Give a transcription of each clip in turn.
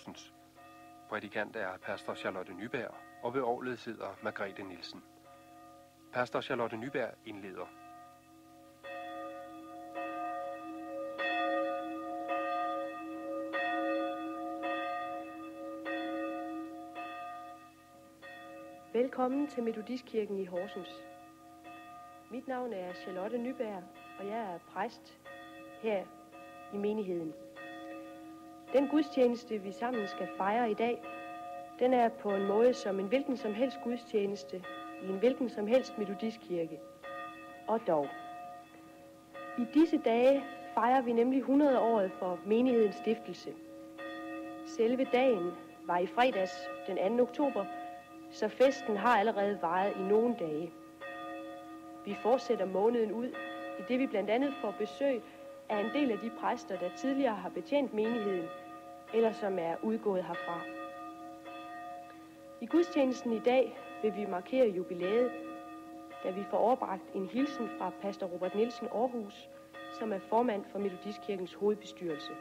Horsens. Prædikant er pastor Charlotte Nyberg, og ved orglet sidder Margrethe Nielsen. Pastor Charlotte Nyberg indleder. Velkommen til Metodistkirken i Horsens. Mit navn er Charlotte Nyberg, og jeg er præst her i menigheden. Den gudstjeneste, vi sammen skal fejre i dag, den er på en måde som en hvilken som helst gudstjeneste i en hvilken som helst metodistkirke. Og dog. I disse dage fejrer vi nemlig 100-året for menighedens stiftelse. Selve dagen var i fredags den 2. oktober, så festen har allerede varet i nogle dage. Vi fortsætter måneden ud, i det vi blandt andet får besøg af en del af de præster, der tidligere har betjent menigheden, eller som er udgået herfra. I gudstjenesten i dag vil vi markere jubilæet, da vi får overbragt en hilsen fra pastor Robert Nielsen Aarhus, som er formand for Metodistkirkens hovedbestyrelse.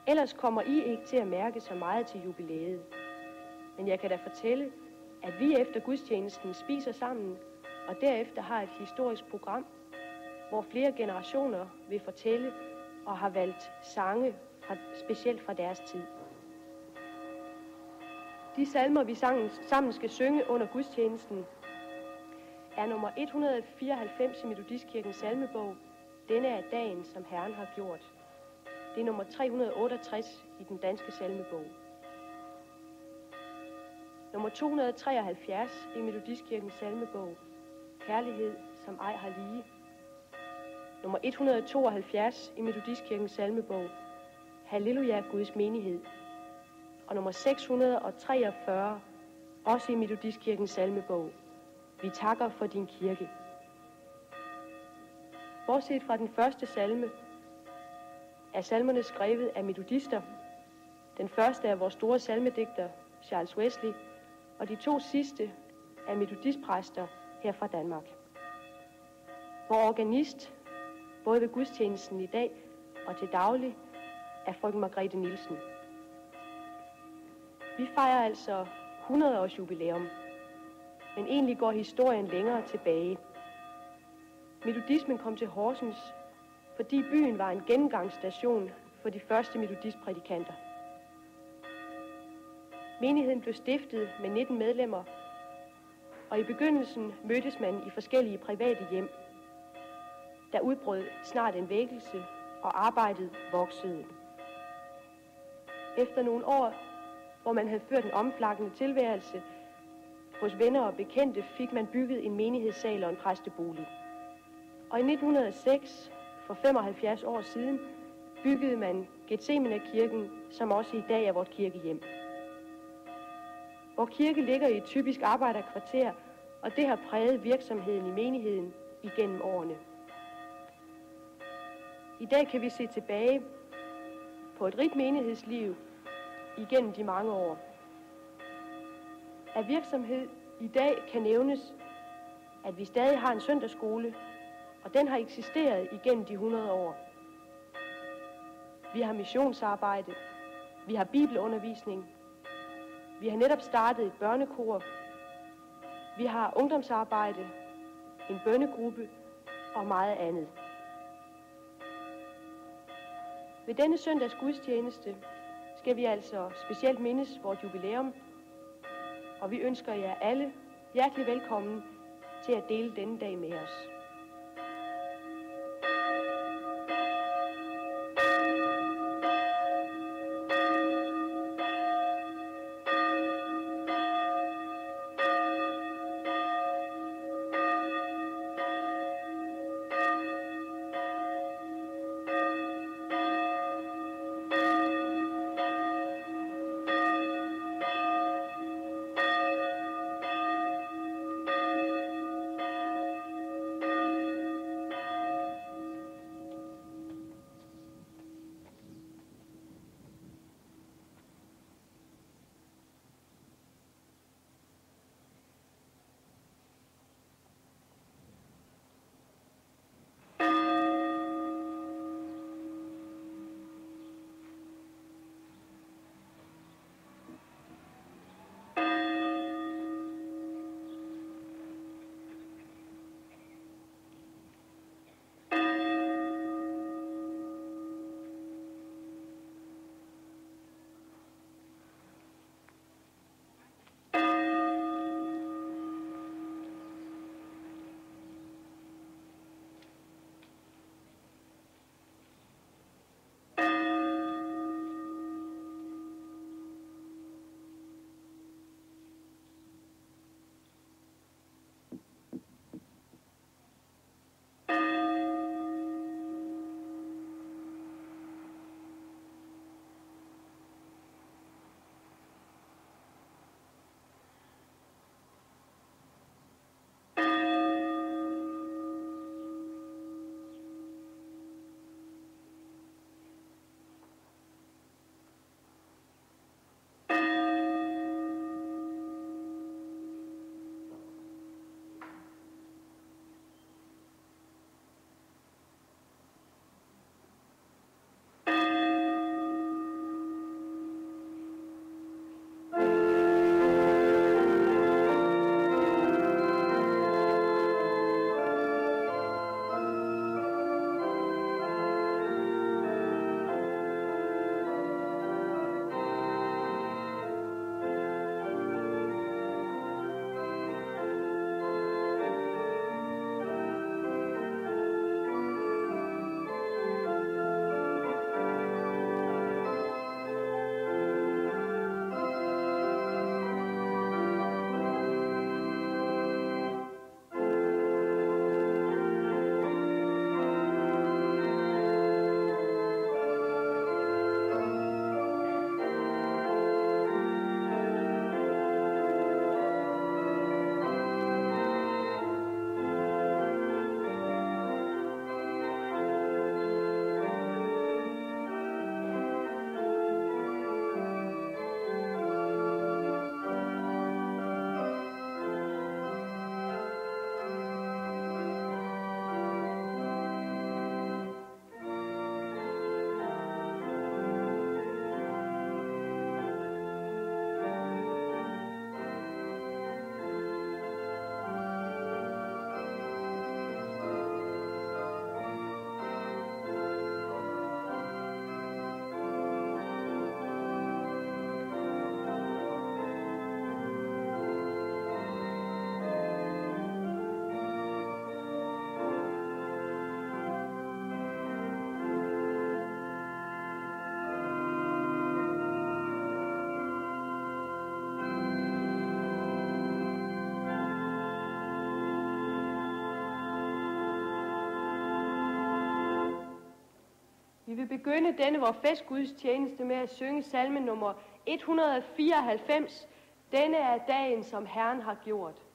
Ellers kommer I ikke til at mærke så meget til jubilæet. Men jeg kan da fortælle, at vi efter gudstjenesten spiser sammen, og derefter har et historisk program, hvor flere generationer vil fortælle og har valgt sange specielt fra deres tid. De salmer, vi sammen skal synge under gudstjenesten, er nummer 194 i Metodistkirkens salmebog, Denne er dagen, som Herren har gjort. Det er nummer 368 i den danske salmebog. Nummer 273 i Metodistkirkens salmebog, Kærlighed, som ej har lige. Nummer 172 i Metodistkirkens salmebog, Halleluja, Guds menighed. Og nummer 643, også i Metodistkirkens salmebog, Vi takker for din kirke. Bortset fra den første salme, er salmerne skrevet af metodister. Den første er vores store salmedigter, Charles Wesley, og de to sidste er metodistpræster her fra Danmark. Vor organist, både ved gudstjenesten i dag og til daglig, er frøken Margrethe Nielsen. Vi fejrer altså 100 års jubilæum, men egentlig går historien længere tilbage. Metodismen kom til Horsens, fordi byen var en gennemgangsstation for de første metodistprædikanter. Menigheden blev stiftet med 19 medlemmer, og i begyndelsen mødtes man i forskellige private hjem. Der udbrød snart en vækkelse, og arbejdet voksede. Efter nogle år, hvor man havde ført en omflakkende tilværelse, hos venner og bekendte fik man bygget en menighedssal og en præstebolig. Og i 1906, for 75 år siden, byggede man Gethsemane-kirken, som også i dag er vort kirkehjem. Vor kirke ligger i et typisk arbejderkvarter, og det har præget virksomheden i menigheden igennem årene. I dag kan vi se tilbage på et rigt menighedsliv igennem de mange år. Af virksomhed i dag kan nævnes, at vi stadig har en søndagsskole, og den har eksisteret igennem de 100 år. Vi har missionsarbejde, vi har bibelundervisning, vi har netop startet et børnekor, vi har ungdomsarbejde, en bønnegruppe og meget andet. Ved denne søndags gudstjeneste skal vi altså specielt mindes vort jubilæum, og vi ønsker jer alle hjertelig velkommen til at dele denne dag med os. vil begynde denne vor festgudstjeneste med at synge salme nummer 194. Denne er dagen, som Herren har gjort.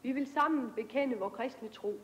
Vi vil sammen bekende vor kristne tro.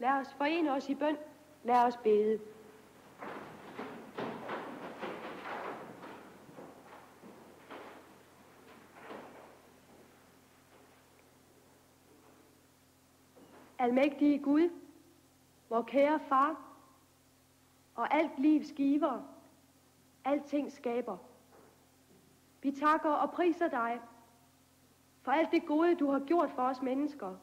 Lad os forene os i bøn. Lad os bede. Almægtige Gud, vor kære far, og alt livs giver, alting skaber. Vi takker og priser dig for alt det gode, du har gjort for os mennesker.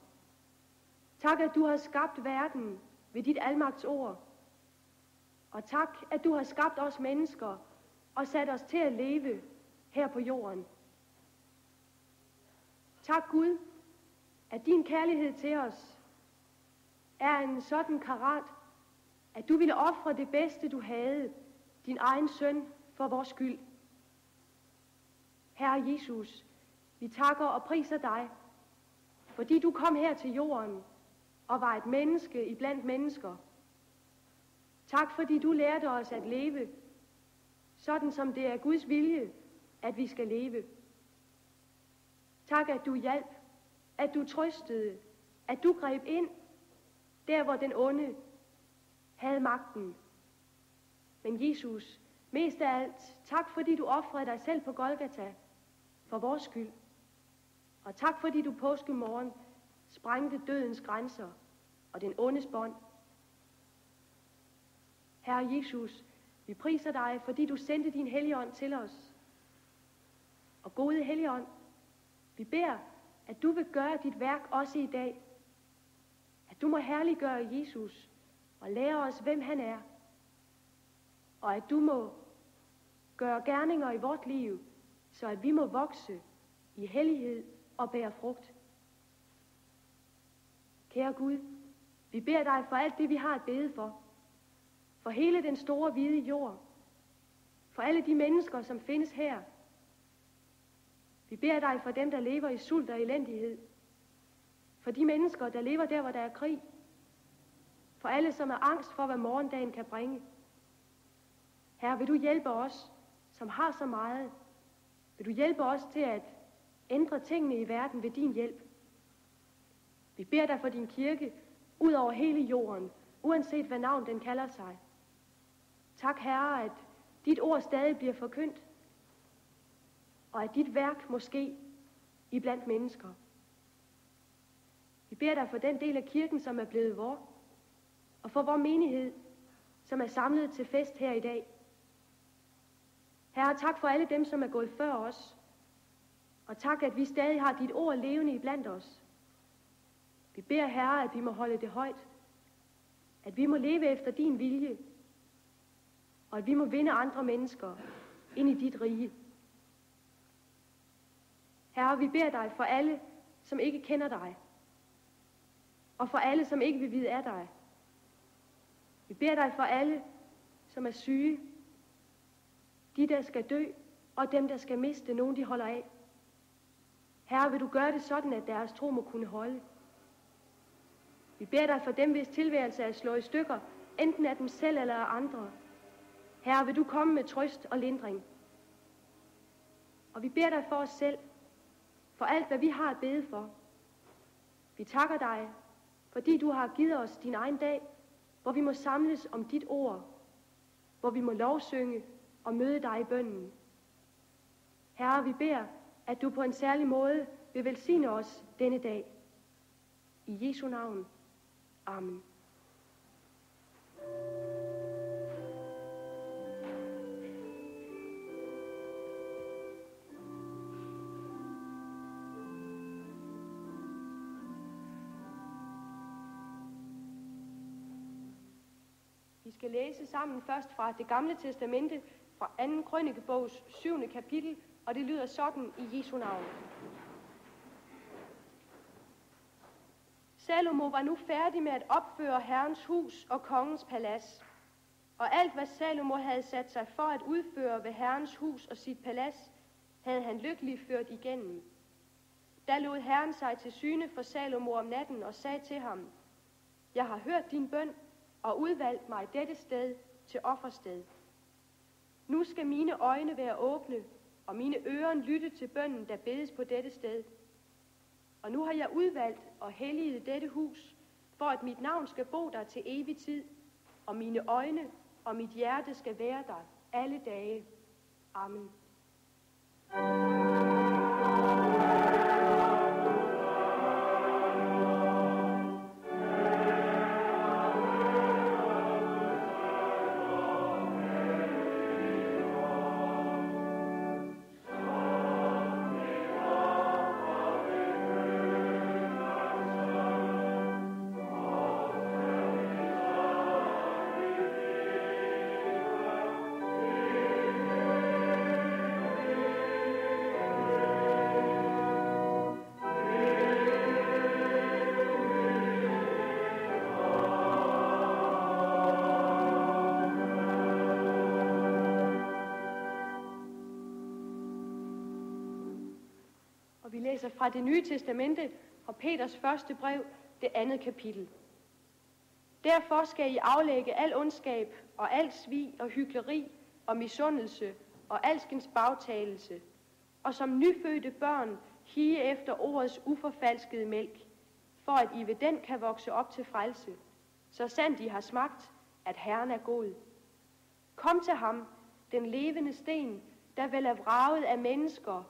Tak, at du har skabt verden ved dit almagts ord. Og tak, at du har skabt os mennesker og sat os til at leve her på jorden. Tak, Gud, at din kærlighed til os er en sådan karat, at du ville ofre det bedste, du havde, din egen søn, for vores skyld. Herre Jesus, vi takker og priser dig, fordi du kom her til jorden og var et menneske iblandt mennesker. Tak, fordi du lærte os at leve, sådan som det er Guds vilje, at vi skal leve. Tak, at du hjalp, at du trøstede, at du greb ind, der hvor den onde havde magten. Men Jesus, mest af alt, tak fordi du ofrede dig selv på Golgata for vores skyld. Og tak fordi du påskemorgen sprængte dødens grænser og den ondes bånd. Herre Jesus, vi priser dig, fordi du sendte din Helligånd til os. Og gode Helligånd, vi beder, at du vil gøre dit værk også i dag. At du må herliggøre Jesus og lære os, hvem han er. Og at du må gøre gerninger i vort liv, så at vi må vokse i hellighed og bære frugt. Kære Gud, vi beder dig for alt det, vi har at bede for. For hele den store, hvide jord. For alle de mennesker, som findes her. Vi beder dig for dem, der lever i sult og elendighed. For de mennesker, der lever der, hvor der er krig. For alle, som er angst for, hvad morgendagen kan bringe. Herre, vil du hjælpe os, som har så meget. Vil du hjælpe os til at ændre tingene i verden ved din hjælp. Vi beder dig for din kirke, ud over hele jorden, uanset hvad navn den kalder sig. Tak, Herre, at dit ord stadig bliver forkyndt, og at dit værk måske iblandt mennesker. Vi beder dig for den del af kirken, som er blevet vor, og for vor menighed, som er samlet til fest her i dag. Herre, tak for alle dem, som er gået før os, og tak, at vi stadig har dit ord levende iblandt os. Vi beder, Herre, at vi må holde det højt, at vi må leve efter din vilje, og at vi må vinde andre mennesker ind i dit rige. Herre, vi beder dig for alle, som ikke kender dig, og for alle, som ikke vil vide af dig. Vi beder dig for alle, som er syge, de, der skal dø, og dem, der skal miste nogen, de holder af. Herre, vil du gøre det sådan, at deres tro må kunne holde. Vi beder dig for dem, hvis tilværelse er slået i stykker, enten af dem selv eller af andre. Herre, vil du komme med trøst og lindring. Og vi beder dig for os selv, for alt, hvad vi har at bede for. Vi takker dig, fordi du har givet os din egen dag, hvor vi må samles om dit ord, hvor vi må lovsynge og møde dig i bønnen. Herre, vi beder, at du på en særlig måde vil velsigne os denne dag. I Jesu navn. Amen. Vi skal læse sammen først fra det gamle testamente, fra 2. krønikebogs 7. kapitel, og det lyder sådan i Jesu navn. Salomo var nu færdig med at opføre Herrens hus og kongens palads. Og alt, hvad Salomo havde sat sig for at udføre ved Herrens hus og sit palads, havde han lykkeligt ført igennem. Da lod Herren sig til syne for Salomo om natten og sagde til ham: Jeg har hørt din bøn og udvalgt mig dette sted til offersted. Nu skal mine øjne være åbne, og mine ører lytte til bønnen, der bedes på dette sted. Og nu har jeg udvalgt og helliget dette hus, for at mit navn skal bo der til evig tid, og mine øjne og mit hjerte skal være der alle dage. Amen. Vi læser fra det nye testamente, fra Peters første brev, det 2. kapitel. Derfor skal I aflægge al ondskab og al svig og hykleri og misundelse og alskens bagtalelse, og som nyfødte børn hige efter ordets uforfalskede mælk, for at I ved den kan vokse op til frelse, så sandt I har smagt, at Herren er god. Kom til ham, den levende sten, der vel er vraget af mennesker,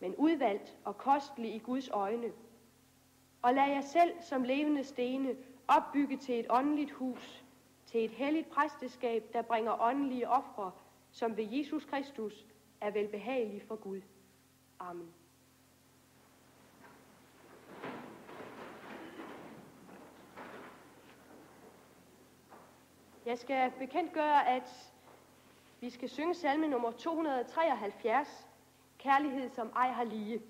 men udvalgt og kostelig i Guds øjne. Og lad jer selv som levende stene opbygge til et åndeligt hus, til et helligt præsteskab, der bringer åndelige ofre, som ved Jesus Kristus er velbehagelige for Gud. Amen. Jeg skal bekendtgøre, at vi skal synge salme nummer 273, Kærlighed som ej har lige.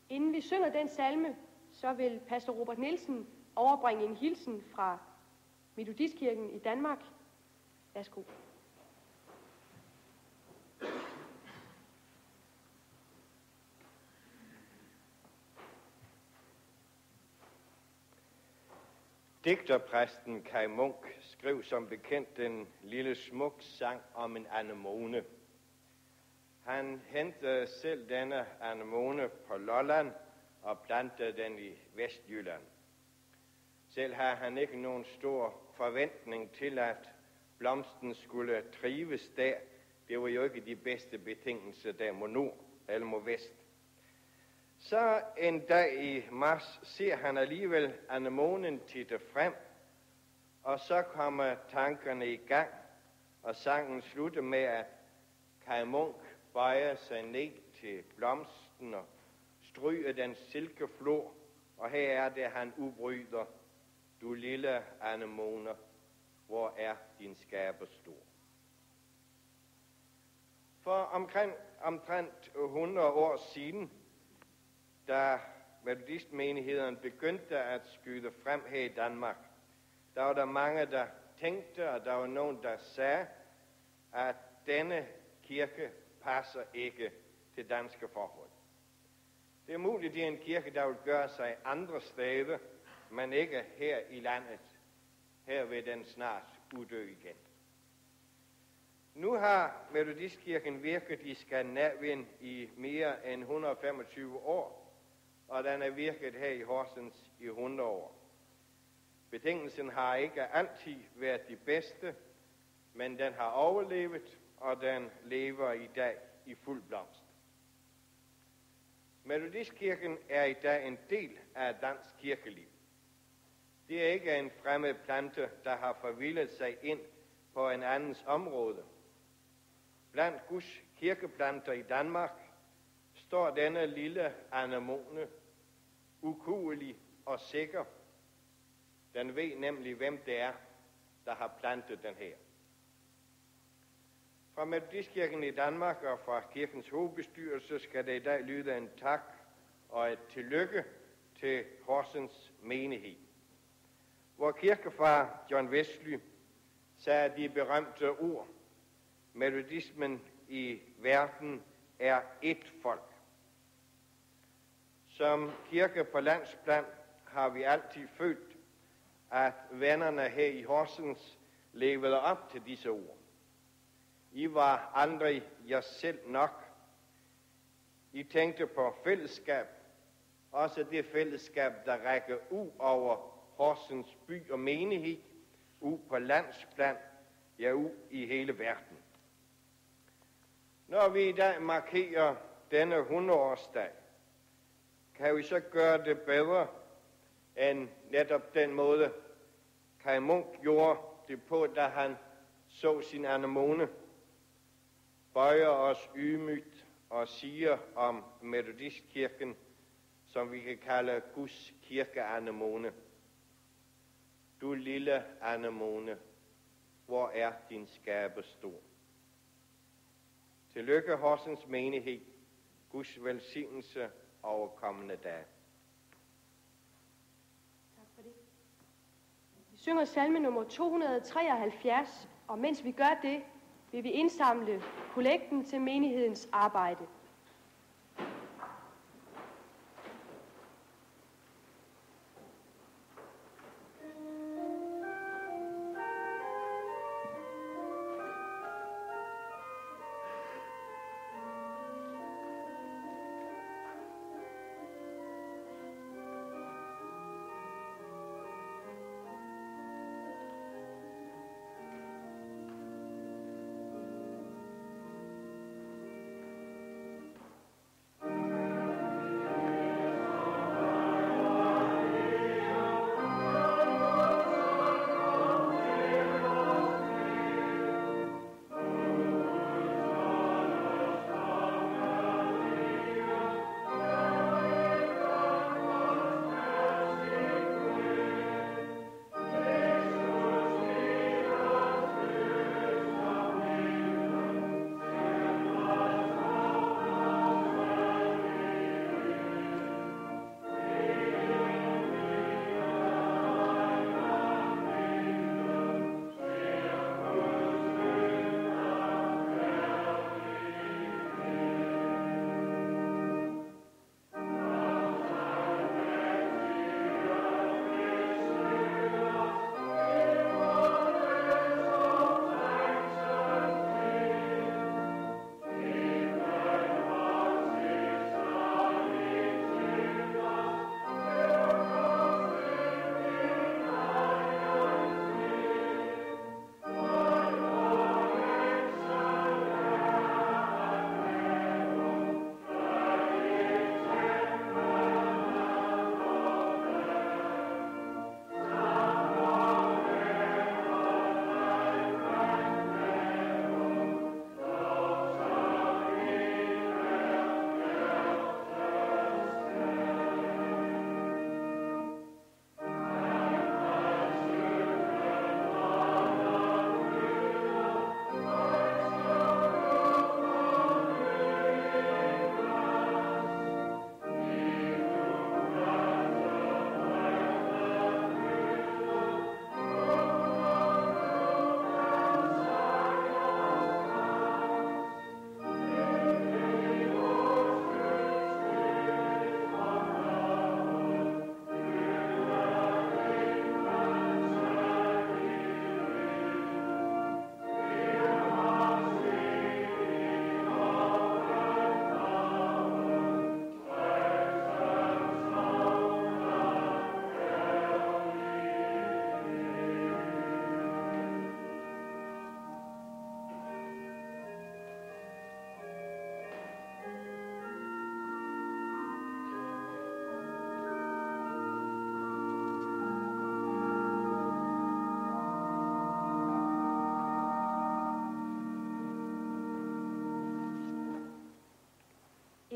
Inden vi synger den salme, så vil pastor Robert Nielsen overbringe en hilsen fra Metodistkirken i Danmark. Værsgo. Digterpræsten Kaj Munk skrev som bekendt en lille smuk sang om en anemone. Han hentede selv denne anemone på Lolland og plantede den i Vestjylland. Selv havde han ikke nogen stor forventning til, at blomsten skulle trives der. Det var jo ikke de bedste betingelser der mod nord eller mod vest. Så en dag i marts ser han alligevel anemonen titte frem, og så kommer tankerne i gang, og sangen slutter med, at Kaj Munk bøjer sig ned til blomsten og stryger den silkeflor, og her er det, han udbryder: Du lille anemone, hvor er din skaber stor? For omtrent 100 år siden, da metodistmenigheden begyndte at skyde frem her i Danmark, der var der mange, der tænkte, og der var nogen, der sagde, at denne kirke passer ikke til danske forhold. Det er muligt, det er en kirke, der vil gøre sig andre steder, men ikke her i landet. Her vil den snart uddø igen. Nu har Metodistkirken virket i Skandinavien i mere end 125 år, og den er virket her i Horsens i 100 år. Betingelsen har ikke altid været de bedste, men den har overlevet, og den lever i dag i fuld blomst. Metodistkirken er i dag en del af dansk kirkeliv. Det er ikke en fremmed plante, der har forvildet sig ind på en andens område. Blandt Guds kirkeplanter i Danmark står denne lille anemone ukuelig og sikker. Den ved nemlig, hvem det er, der har plantet den her. Fra Metodistkirken i Danmark og fra kirkens hovedbestyrelse skal det i dag lyde en tak og et tillykke til Horsens menighed. Vor kirkefar John Wesley sagde de berømte ord: Metodismen i verden er ét folk. Som kirke på landsplan har vi altid følt, at vennerne her i Horsens levede op til disse ord. I var aldrig jer selv nok. I tænkte på fællesskab, også det fællesskab, der rækker ud over Horsens by og menighed, ud på landsplan, ja ud i hele verden. Når vi i dag markerer denne 100-årsdag, kan vi så gøre det bedre end netop den måde, Kaj Munk gjorde det på, da han så sin anemone, bøjer os ydmygt og siger om Metodistkirken, som vi kan kalde Guds kirkeanemone: Du lille anemone, hvor er din skaber stor? Tillykke Horsens menighed, Guds velsignelse over kommende dage. Tak for det. Vi synger salme nummer 273, og mens vi gør det, vil vi indsamle kollekten til menighedens arbejde.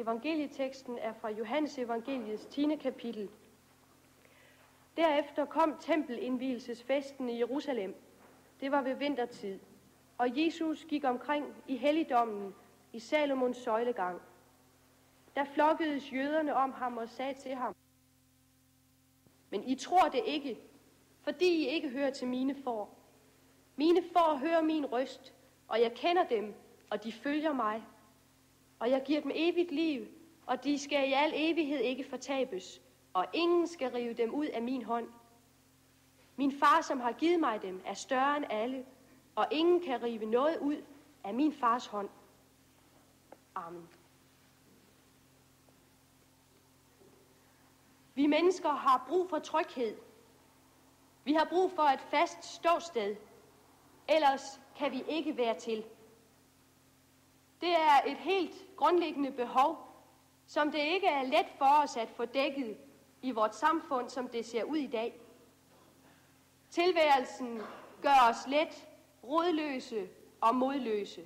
Evangelieteksten er fra Johannes evangeliets 10. kapitel. Derefter kom tempelindvielsesfesten i Jerusalem. Det var ved vintertid, og Jesus gik omkring i helligdommen i Salomons søjlegang. Der flokkedes jøderne om ham og sagde til ham: Men I tror det ikke, fordi I ikke hører til mine får. Mine får hører min røst, og jeg kender dem, og de følger mig. Og jeg giver dem evigt liv, og de skal i al evighed ikke fortabes, og ingen skal rive dem ud af min hånd. Min far, som har givet mig dem, er større end alle, og ingen kan rive noget ud af min fars hånd. Amen. Vi mennesker har brug for tryghed. Vi har brug for et fast ståsted. Ellers kan vi ikke være til. Det er et helt grundlæggende behov, som det ikke er let for os at få dækket i vort samfund, som det ser ud i dag. Tilværelsen gør os let rodløse og modløse.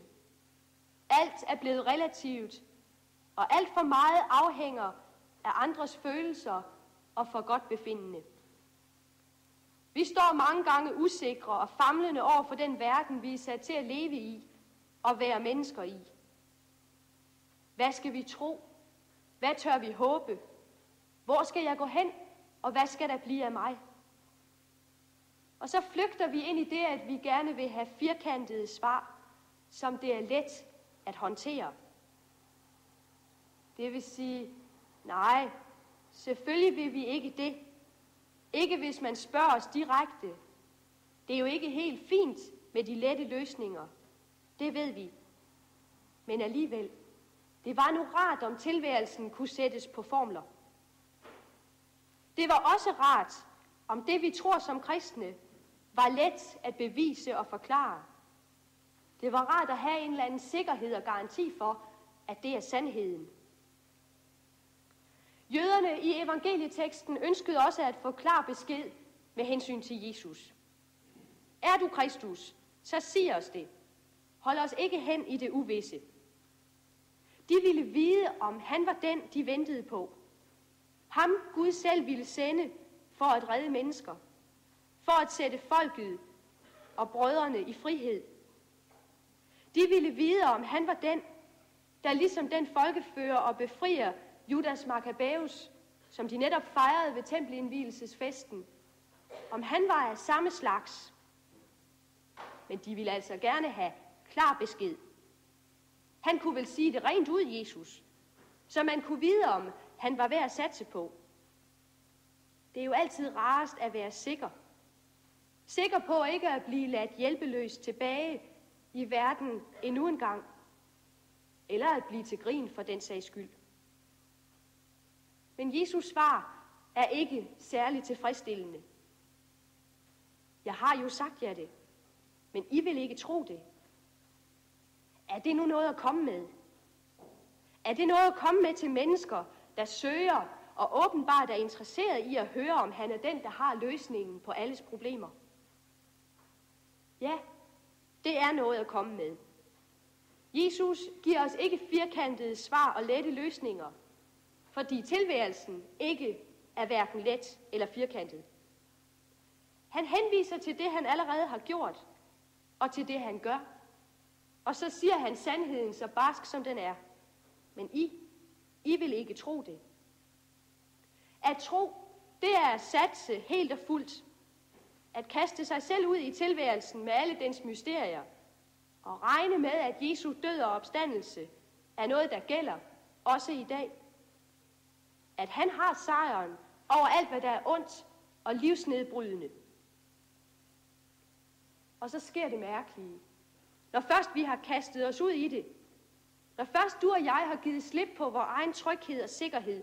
Alt er blevet relativt, og alt for meget afhænger af andres følelser og for godt befindende. Vi står mange gange usikre og famlende over for den verden, vi er sat til at leve i og være mennesker i. Hvad skal vi tro? Hvad tør vi håbe? Hvor skal jeg gå hen? Og hvad skal der blive af mig? Og så flygter vi ind i det, at vi gerne vil have firkantede svar, som det er let at håndtere. Det vil sige, nej, selvfølgelig vil vi ikke det. Ikke hvis man spørger os direkte. Det er jo ikke helt fint med de lette løsninger. Det ved vi. Men alligevel, det var nu rart, om tilværelsen kunne sættes på formler. Det var også rart, om det vi tror som kristne, var let at bevise og forklare. Det var rart at have en eller anden sikkerhed og garanti for, at det er sandheden. Jøderne i evangelieteksten ønskede også at få klar besked med hensyn til Jesus. Er du Kristus, så sig os det. Hold os ikke hen i det uvisse. De ville vide, om han var den, de ventede på. Ham Gud selv ville sende for at redde mennesker. For at sætte folket og brødrene i frihed. De ville vide, om han var den, der ligesom den folkefører og befrier Judas Maccabæus, som de netop fejrede ved tempelindvielsesfesten, om han var af samme slags. Men de ville altså gerne have klar besked. Han kunne vel sige det rent ud, Jesus, så man kunne vide, om han var værd at satse på. Det er jo altid rarest at være sikker. Sikker på ikke at blive ladt hjælpeløs tilbage i verden endnu en gang. Eller at blive til grin for den sags skyld. Men Jesus svar er ikke særlig tilfredsstillende. Jeg har jo sagt jer det, men I vil ikke tro det. Er det nu noget at komme med? Er det noget at komme med til mennesker, der søger og åbenbart er interesseret i at høre, om han er den, der har løsningen på alles problemer? Ja, det er noget at komme med. Jesus giver os ikke firkantede svar og lette løsninger, fordi tilværelsen ikke er hverken let eller firkantet. Han henviser til det, han allerede har gjort, og til det, han gør. Og så siger han sandheden så barsk, som den er. Men I vil ikke tro det. At tro, det er at satse helt og fuldt. At kaste sig selv ud i tilværelsen med alle dens mysterier. Og regne med, at Jesu død og opstandelse er noget, der gælder, også i dag. At han har sejren over alt, hvad der er ondt og livsnedbrydende. Og så sker det mærkelige. Når først vi har kastet os ud i det, når først du og jeg har givet slip på vores egen tryghed og sikkerhed,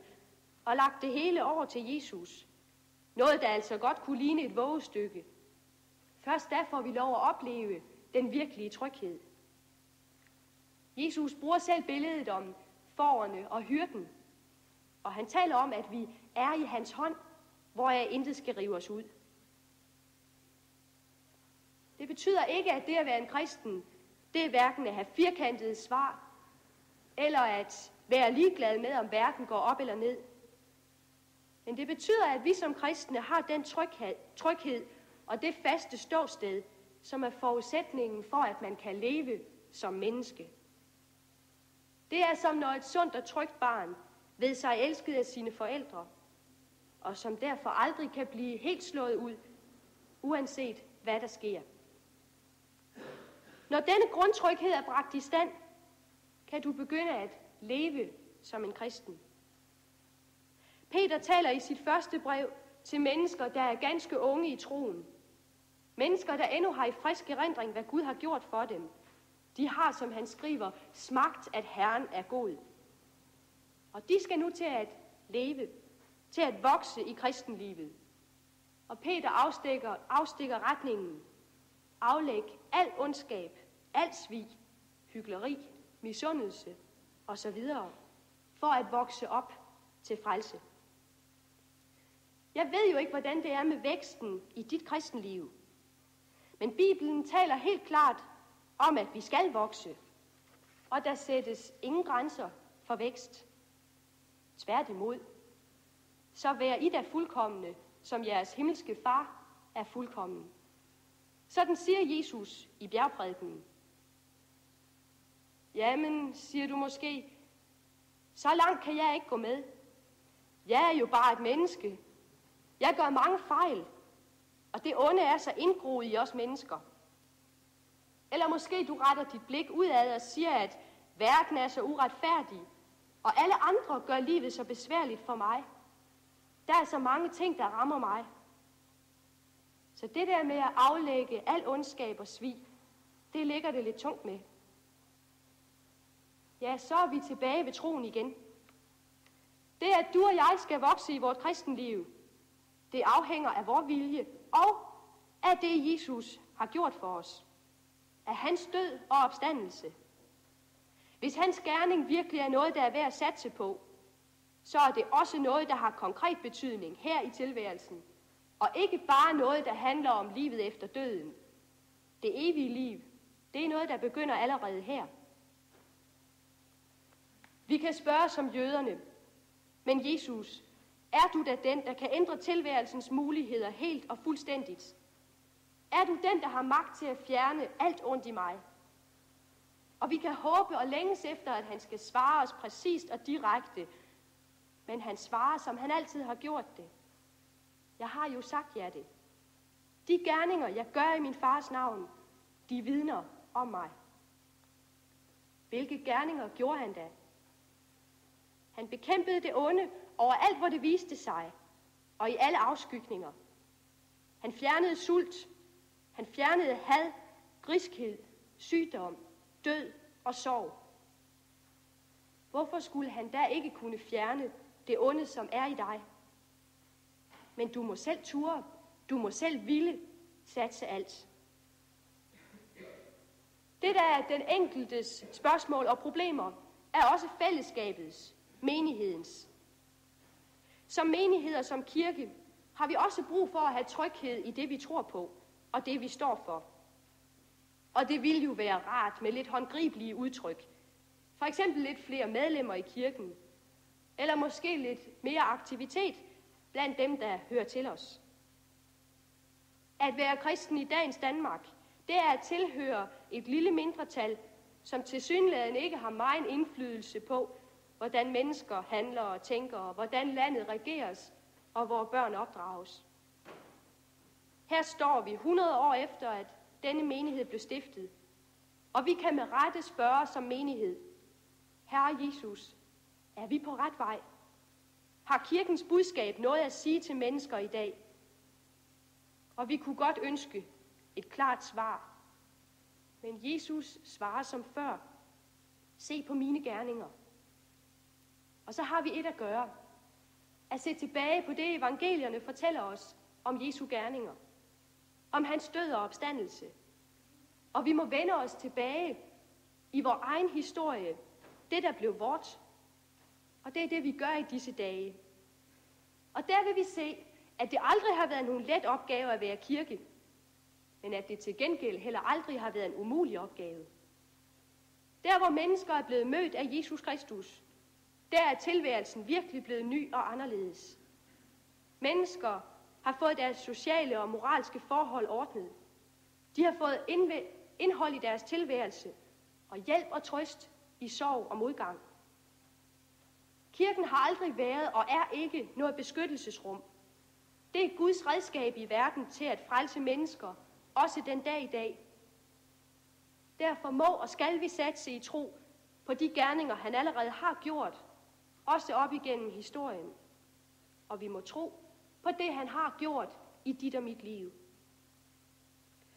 og lagt det hele over til Jesus, noget der altså godt kunne ligne et vågestykke, først da får vi lov at opleve den virkelige tryghed. Jesus bruger selv billedet om fårene og hyrden, og han taler om, at vi er i hans hånd, hvoraf intet skal rive os ud. Det betyder ikke, at det at være en kristen, det er hverken at have firkantede svar, eller at være ligeglade med, om verden går op eller ned. Men det betyder, at vi som kristne har den tryghed og det faste ståsted, som er forudsætningen for, at man kan leve som menneske. Det er som når et sundt og trygt barn ved sig elsket af sine forældre, og som derfor aldrig kan blive helt slået ud, uanset hvad der sker. Når denne grundtryghed er bragt i stand, kan du begynde at leve som en kristen. Peter taler i sit første brev til mennesker, der er ganske unge i troen. Mennesker, der endnu har i frisk erindring, hvad Gud har gjort for dem. De har, som han skriver, smagt, at Herren er god. Og de skal nu til at leve, til at vokse i kristenlivet. Og Peter afstikker retningen. Aflæg al ondskab, al svig, hykleri, misundelse osv. for at vokse op til frelse. Jeg ved jo ikke, hvordan det er med væksten i dit kristenliv. Men Bibelen taler helt klart om, at vi skal vokse. Og der sættes ingen grænser for vækst. Tværtimod. Så vær I da fuldkomne, som jeres himmelske far er fuldkommen. Sådan siger Jesus i bjergprædikenen. Jamen, siger du måske, så langt kan jeg ikke gå med. Jeg er jo bare et menneske. Jeg gør mange fejl, og det onde er så indgroet i os mennesker. Eller måske du retter dit blik udad og siger, at verden er så uretfærdig, og alle andre gør livet så besværligt for mig. Der er så mange ting, der rammer mig. Så det der med at aflægge al ondskab og svig, det ligger det lidt tungt med. Ja, så er vi tilbage ved troen igen. Det, at du og jeg skal vokse i vort kristenliv, det afhænger af vor vilje og af det, Jesus har gjort for os. Af hans død og opstandelse. Hvis hans gerning virkelig er noget, der er værd at satse på, så er det også noget, der har konkret betydning her i tilværelsen, og ikke bare noget, der handler om livet efter døden. Det evige liv, det er noget, der begynder allerede her. Vi kan spørge som jøderne, men Jesus, er du da den, der kan ændre tilværelsens muligheder helt og fuldstændigt? Er du den, der har magt til at fjerne alt ondt i mig? Og vi kan håbe og længes efter, at han skal svare os præcist og direkte, men han svarer, som han altid har gjort det. Jeg har jo sagt jer det. De gerninger, jeg gør i min fars navn, de vidner om mig. Hvilke gerninger gjorde han da? Han bekæmpede det onde overalt, hvor det viste sig, og i alle afskygninger. Han fjernede sult, han fjernede had, griskhed, sygdom, død og sorg. Hvorfor skulle han da ikke kunne fjerne det onde, som er i dig? Men du må selv ture, du må selv ville satse alt. Det, der er den enkeltes spørgsmål og problemer, er også fællesskabets, menighedens. Som menighed og som kirke har vi også brug for at have tryghed i det, vi tror på, og det, vi står for. Og det ville jo være rart med lidt håndgribelige udtryk. For eksempel lidt flere medlemmer i kirken, eller måske lidt mere aktivitet blandt dem, der hører til os. At være kristen i dagens Danmark, det er at tilhøre et lille mindretal, som tilsyneladende ikke har meget indflydelse på, hvordan mennesker handler og tænker, og hvordan landet regeres, og hvor børn opdrages. Her står vi 100 år efter, at denne menighed blev stiftet, og vi kan med rette spørge som menighed, Herre Jesus, er vi på ret vej? Har kirkens budskab noget at sige til mennesker i dag? Og vi kunne godt ønske et klart svar. Men Jesus svarer som før. Se på mine gerninger. Og så har vi et at gøre. At se tilbage på det, evangelierne fortæller os om Jesu gerninger. Om hans død og opstandelse. Og vi må vende os tilbage i vores egen historie. Det, der blev vort. Og det er det, vi gør i disse dage. Og der vil vi se, at det aldrig har været nogen let opgave at være kirke, men at det til gengæld heller aldrig har været en umulig opgave. Der, hvor mennesker er blevet mødt af Jesus Kristus, Der er tilværelsen virkelig blevet ny og anderledes. Mennesker har fået deres sociale og moralske forhold ordnet. De har fået indhold i deres tilværelse og hjælp og trøst i sorg og modgang. Kirken har aldrig været og er ikke noget beskyttelsesrum. Det er Guds redskab i verden til at frelse mennesker, også den dag i dag. Derfor må og skal vi satse i tro på de gerninger, han allerede har gjort, også op igennem historien. Og vi må tro på det, han har gjort i dit og mit liv.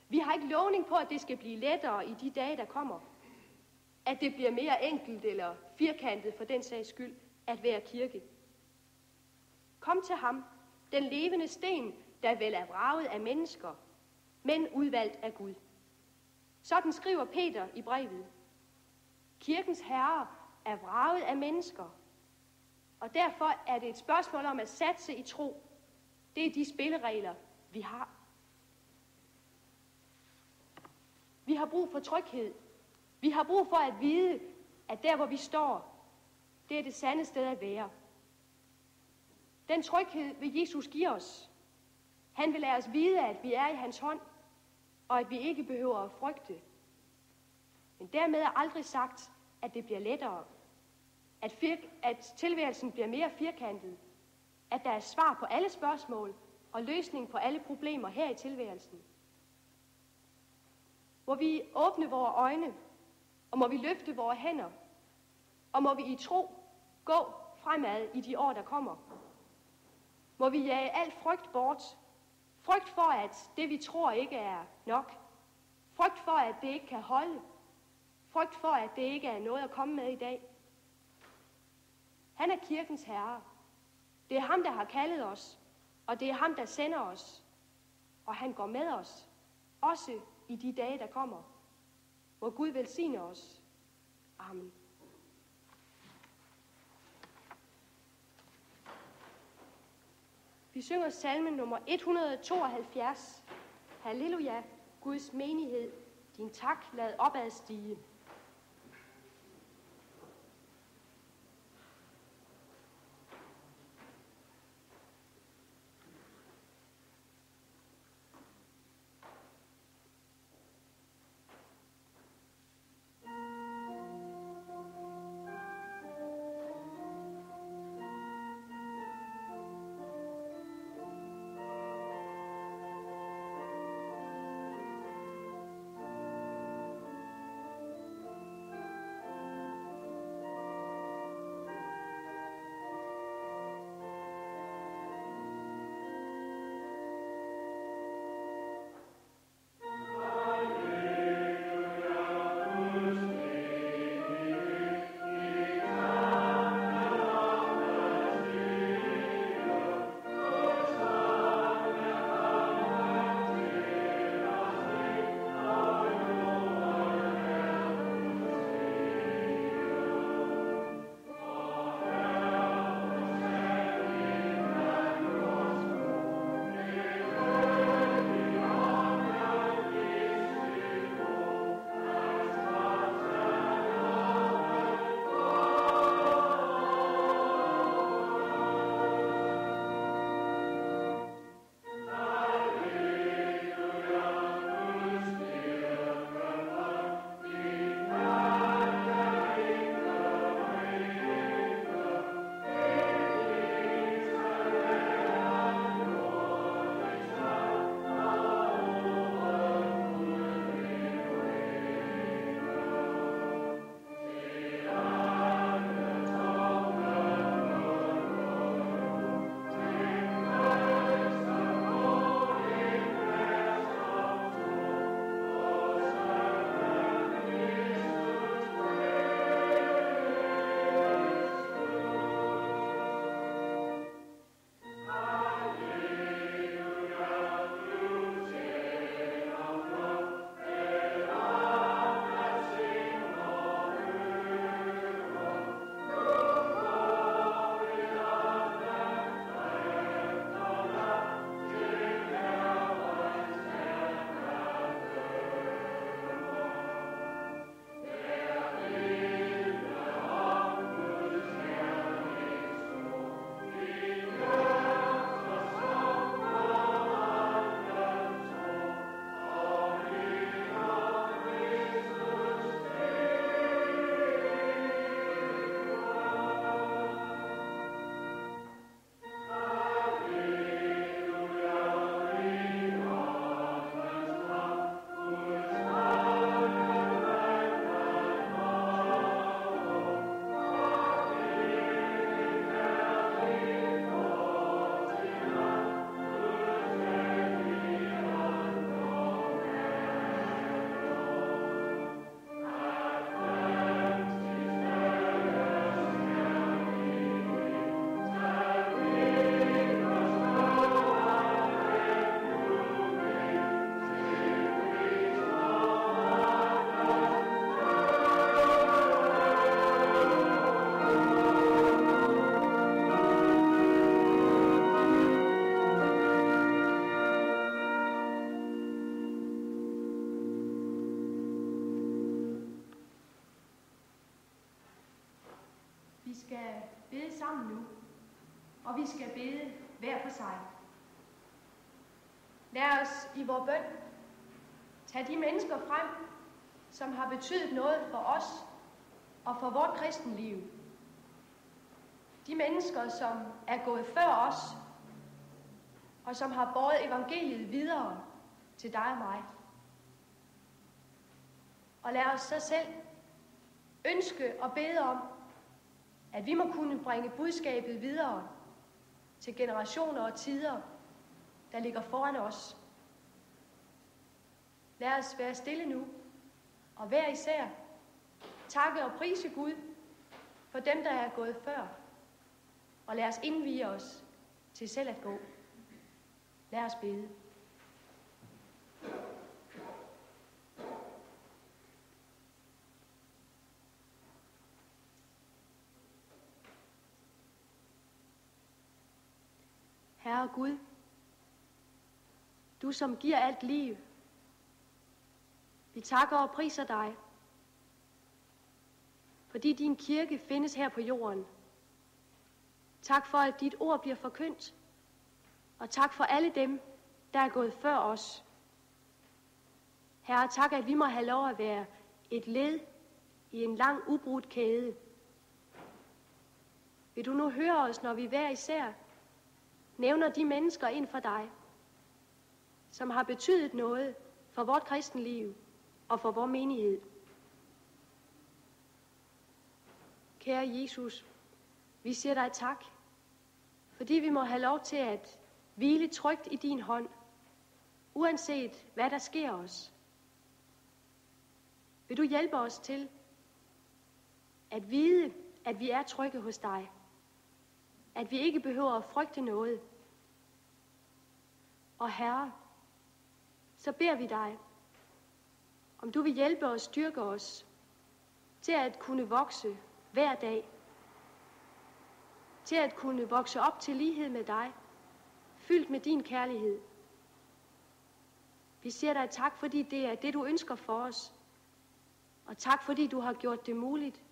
Vi har ikke lovning på, at det skal blive lettere i de dage, der kommer. At det bliver mere enkelt eller firkantet for den sags skyld at være kirke. Kom til ham, den levende sten, der vel er vraget af mennesker, men udvalgt af Gud. Sådan skriver Peter i brevet. Kirkens herre er vraget af mennesker, og derfor er det et spørgsmål om at satse i tro. Det er de spilleregler, vi har. Vi har brug for tryghed. Vi har brug for at vide, at der, hvor vi står, det er det sande sted at være. Den tryghed vil Jesus give os. Han vil lade os vide, at vi er i hans hånd, og at vi ikke behøver at frygte. Men dermed er aldrig sagt, at det bliver lettere. At tilværelsen bliver mere firkantet. At der er svar på alle spørgsmål og løsning på alle problemer her i tilværelsen. Må vi åbne vores øjne, og må vi løfte vores hænder, og må vi i tro gå fremad i de år, der kommer. Må vi jage al frygt bort. Frygt for, at det vi tror ikke er nok. Frygt for, at det ikke kan holde. Frygt for, at det ikke er noget at komme med i dag. Han er kirkens herre. Det er ham, der har kaldet os, og det er ham, der sender os. Og han går med os, også i de dage, der kommer. Må Gud velsigne os. Amen. Vi synger salmen nummer 172. Halleluja, Guds menighed, din tak lad opad stige. sammen nu, og vi skal bede hver for sig. Lad os i vor bøn tage de mennesker frem, som har betydet noget for os og for vort kristenliv. De mennesker, som er gået før os, og som har båret evangeliet videre til dig og mig. Og lad os så selv ønske og bede om, at vi må kunne bringe budskabet videre til generationer og tider, der ligger foran os. Lad os være stille nu, og hver især takke og prise Gud for dem, der er gået før, og lad os indvie os til selv at gå. Lad os bede. Herre Gud, du som giver alt liv, vi takker og priser dig, fordi din kirke findes her på jorden. Tak for, at dit ord bliver forkyndt, og tak for alle dem, der er gået før os. Herre, tak, at vi må have lov at være et led i en lang ubrudt kæde. Vil du nu høre os, når vi hver især nævner de mennesker ind for dig, som har betydet noget for vort kristenliv og for vor menighed. Kære Jesus, vi siger dig tak, fordi vi må have lov til at hvile trygt i din hånd, uanset hvad der sker os. Vil du hjælpe os til at vide, at vi er trygge hos dig, at vi ikke behøver at frygte noget. Og Herre, så beder vi dig, om du vil hjælpe og styrke os til at kunne vokse hver dag, til at kunne vokse op til lighed med dig, fyldt med din kærlighed. Vi siger dig tak, fordi det er det, du ønsker for os, og tak, fordi du har gjort det muligt,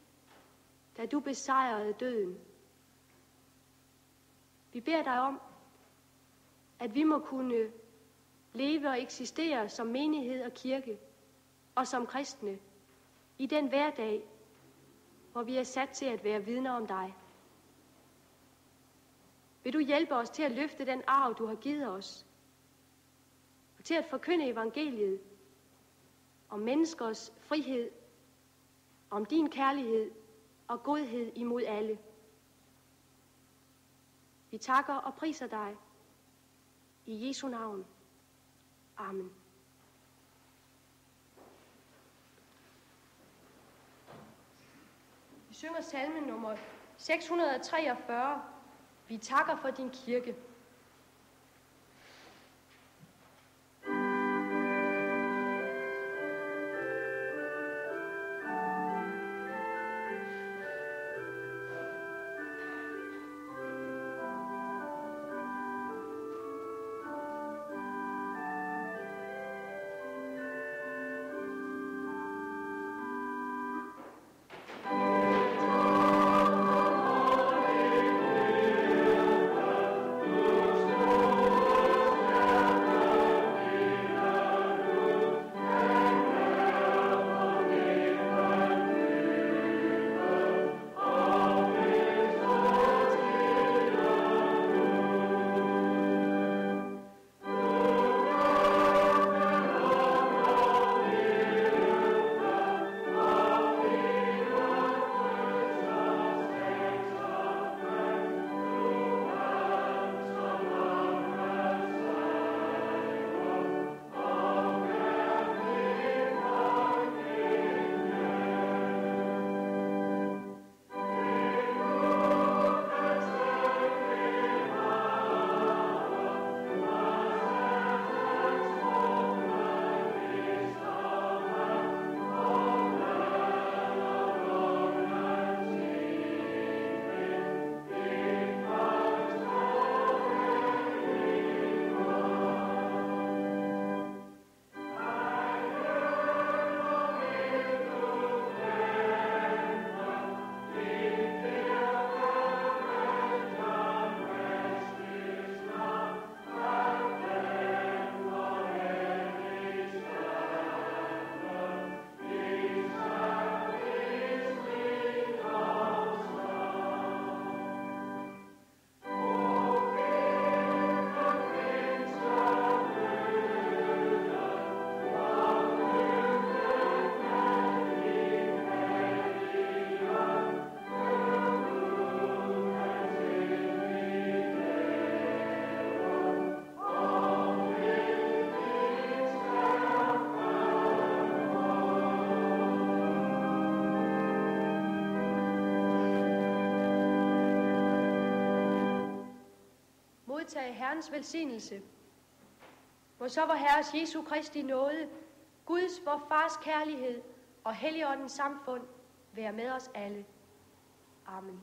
da du besejrede døden. Vi beder dig om, at vi må kunne leve og eksistere som menighed og kirke, og som kristne, i den hverdag, hvor vi er sat til at være vidner om dig. Vil du hjælpe os til at løfte den arv, du har givet os, og til at forkynde evangeliet om menneskers frihed, om din kærlighed og godhed imod alle. Vi takker og priser dig i Jesu navn. Amen. Vi synger salme nummer 643. Vi takker for din kirke. Oh modtage Herrens velsignelse. Må så vor Herres Jesu Kristi nåde, Guds, vor Fars kærlighed og Helligåndens samfund være med os alle. Amen.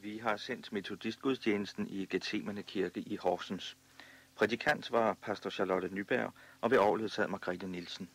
Vi har sendt metodistgudstjenesten i Gethsemane Kirke i Horsens. Prædikant var pastor Charlotte Nyberg, og ved orglet sad Margrethe Nielsen.